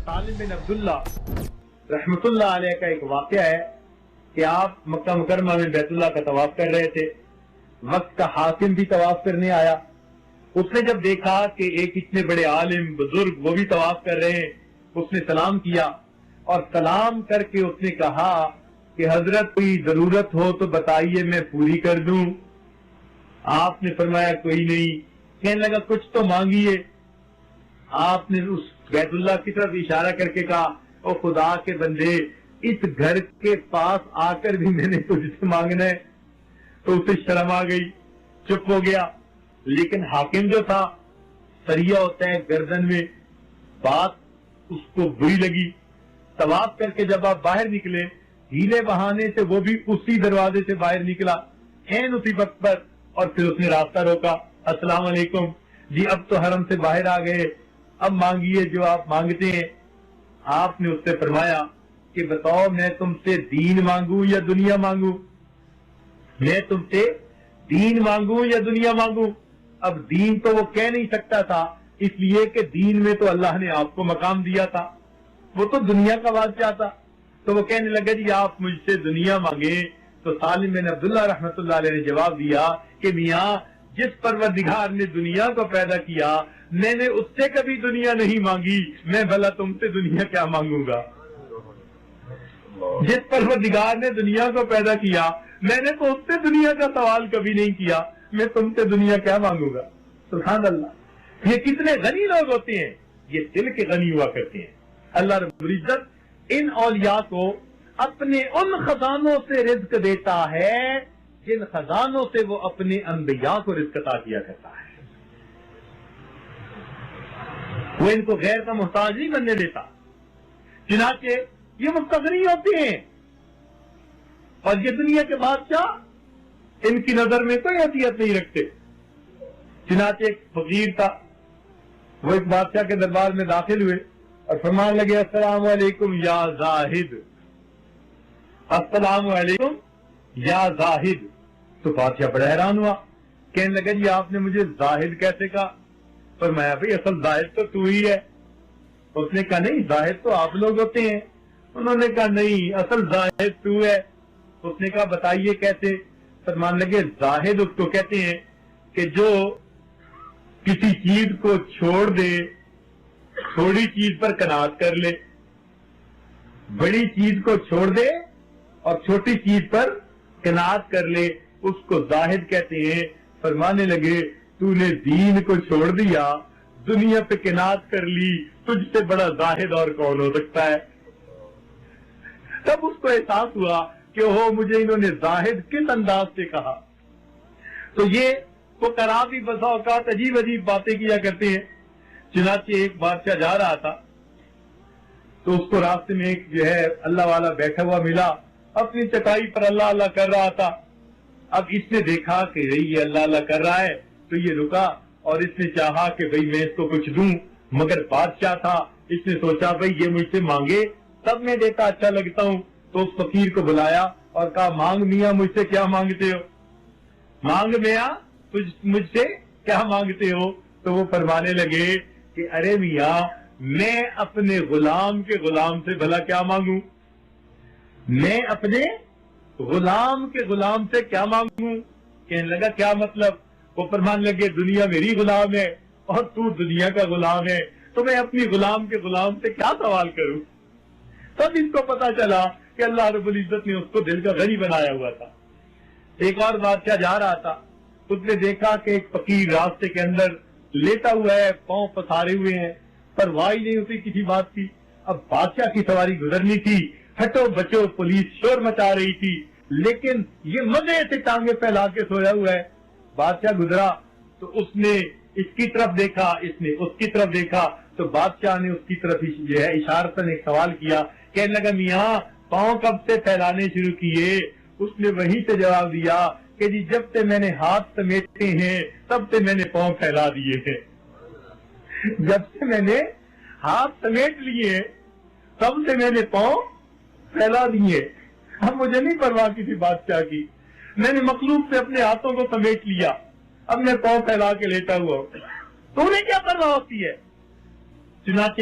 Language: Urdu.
سالم بن عبداللہ رحمت اللہ علیہ کا ایک واقعہ ہے کہ آپ مکہ مکرمہ میں بیت اللہ کا طواف کر رہے تھے. وقت کا حاکم بھی طواف کرنے آیا. اس نے جب دیکھا کہ ایک اتنے بڑے عالم بزرگ وہ بھی طواف کر رہے ہیں, اس نے سلام کیا اور سلام کر کے اس نے کہا کہ حضرت کوئی ضرورت ہو تو بتائیے میں پوری کر دوں. آپ نے فرمایا کوئی نہیں. کہنے لگا کچھ تو مانگیے. آپ نے اس بیت اللہ کی طرف اشارہ کر کے کہا او خدا کے بندے, اس گھر کے پاس آ کر بھی میں نے تجھ سے مانگنا ہے. تو اسے شرم آ گئی, چپ ہو گیا. لیکن حاکم جو تھا, سریا ہوتا ہے گردن میں, بات اس کو بری لگی. طواف کر کے جب آپ باہر نکلے, ہیلے بہانے سے وہ بھی اسی دروازے سے باہر نکلا این اسی وقت پر, اور پھر اس نے راستہ روکا. السلام علیکم جی, اب تو حرم سے باہر آ گئے, اب مانگیے جو آپ مانگتے ہیں. آپ نے اس سے فرمایا کہ بتاؤ میں تم سے دین مانگوں یا دنیا مانگوں؟ میں تم سے دین مانگوں یا دنیا مانگوں؟ اب دین تو وہ کہہ نہیں سکتا تھا, اس لیے کہ دین میں تو اللہ نے آپ کو مقام دیا تھا, وہ تو دنیا کا بادشاہ تھا. تو وہ کہنے لگا جی آپ مجھ سے دنیا مانگیں. تو سالم بن عبداللہ رحمت اللہ علیہ نے جواب دیا کہ میاں جس پروردگار نے دنیا کو پیدا کیا میں نے اس سے کبھی دنیا نہیں مانگی, میں بھلا تم سے دنیا کیا مانگوں گا؟ جس پروردگار نے دنیا کو پیدا کیا میں نے تو اس سے دنیا کا سوال کبھی نہیں کیا, میں تم سے دنیا کیا مانگوں گا؟ سبحان اللہ. یہ کتنے غنی لوگ ہوتے ہیں, یہ دل کے غنی ہوا کرتے ہیں. اللہ رب العزت ان اولیاء کو اپنے ان خزانوں سے رزق دیتا ہے جن خزانوں سے وہ اپنے انبیاء کو رزق عطا کیا کرتا ہے. وہ ان کو غیر کا محتاج نہیں بننے دیتا. چنانچہ یہ مستغنی ہوتے ہیں, اور یہ دنیا کے بادشاہ ان کی نظر میں کوئی حیثیت نہیں رکھتے. چنانچہ ایک فقیر تھا, وہ ایک بادشاہ کے دربار میں داخل ہوئے اور فرمان لگے السلام علیکم یا زاہد, السلام علیکم یا زاہد. تو بادشاہ بڑا حیران ہوا, کہنے لگا جی آپ نے مجھے زاہد کیسے کہا؟ فرمایا بھئی اصل زاہد تو ہی ہے. اس نے کہا نہیں زاہد تو آپ لوگ ہوتے ہیں. انہوں نے کہا نہیں اصل زاہد تو ہے. اس نے کہا بتائیے کیسے؟ فرمان لگے زاہد اس کو کہتے ہیں کہ جو کسی چیز کو چھوڑ دے, تھوڑی چیز پر قناعت کر لے. بڑی چیز کو چھوڑ دے اور چھوٹی چیز پر قناعت کر لے, اس کو زاہد کہتے ہیں. فرمانے لگے تو نے دین کو چھوڑ دیا, دنیا پہ قناعت کر لی, تجھ سے بڑا زاہد اور کون ہو سکتا ہے؟ تب اس کو احساس ہوا کہ ہو مجھے انہوں نے زاہد کس انداز سے کہا. تو یہ وہ کرا بھی بسا اوقات عجیب عجیب باتیں کیا کرتے ہیں. چنانچہ ایک بادشاہ جا رہا تھا تو اس کو راستے میں ایک جو ہے اللہ والا بیٹھا ہوا ملا, اپنی چٹائی پر اللہ اللہ کر رہا تھا. اب اس نے دیکھا کہ یہ اللہ اللہ کر رہا ہے تو یہ رکا اور اس نے چاہا کہ بھئی میں اس کو کچھ دوں, مگر بادشاہ تھا, اس نے سوچا بھئی یہ مجھ سے مانگے تب میں دیتا اچھا لگتا ہوں. تو اس فقیر کو بلایا اور کہا مانگ میاں مجھ سے کیا مانگتے ہو؟ مانگ میاں مجھ سے کیا مانگتے ہو؟ تو وہ فرمانے لگے کہ ارے میاں میں اپنے غلام کے غلام سے بھلا کیا مانگوں؟ میں اپنے غلام کے غلام سے کیا مانگوں؟ کہنے لگا کیا مطلب؟ وہ فرمانے لگے دنیا میری غلام ہے اور تو دنیا کا غلام ہے, تو میں اپنی غلام کے غلام سے کیا سوال کروں؟ تب اس کو پتا چلا کہ اللہ رب العزت نے اس کو دل کا غنی بنایا ہوا تھا. ایک اور بادشاہ جا رہا تھا, اس نے دیکھا کہ ایک فقیر راستے کے اندر لیٹا ہوا ہے, پاؤں پسارے ہوئے ہیں, پرواہ نہیں ہوتی کسی بات کی. اب بادشاہ کی سواری گزرنی تھی, ہٹو بچو پولیس شور مچا رہی تھی, لیکن یہ مزے سے ٹانگیں پھیلا کے سویا ہوا ہے. بادشاہ گزرا تو اس نے اس کی طرف دیکھا, اس نے اس کی طرف دیکھا, تو بادشاہ نے اس کی طرف جو ہے اشارتاً ایک سوال کیا. کہنے لگا میاں پاؤں کب سے پھیلانے شروع کیے؟ اس نے وہیں سے جواب دیا کہ جی جب سے میں نے ہاتھ سمیٹے ہیں تب سے میں نے پاؤں پھیلا دیے ہیں. جب سے میں نے ہاتھ سمیٹ لیے تب سے میں نے پاؤں پھیلا دیے. اب مجھے نہیں پرواہ کسی بادشاہ کی, میں نے مخلوق سے اپنے ہاتھوں کو سمیٹ لیا, اب میں پاؤں پھیلا کے لیٹا ہوا ہوں, تو انہیں کیا پرواہ ہوتی ہے؟ چنانچہ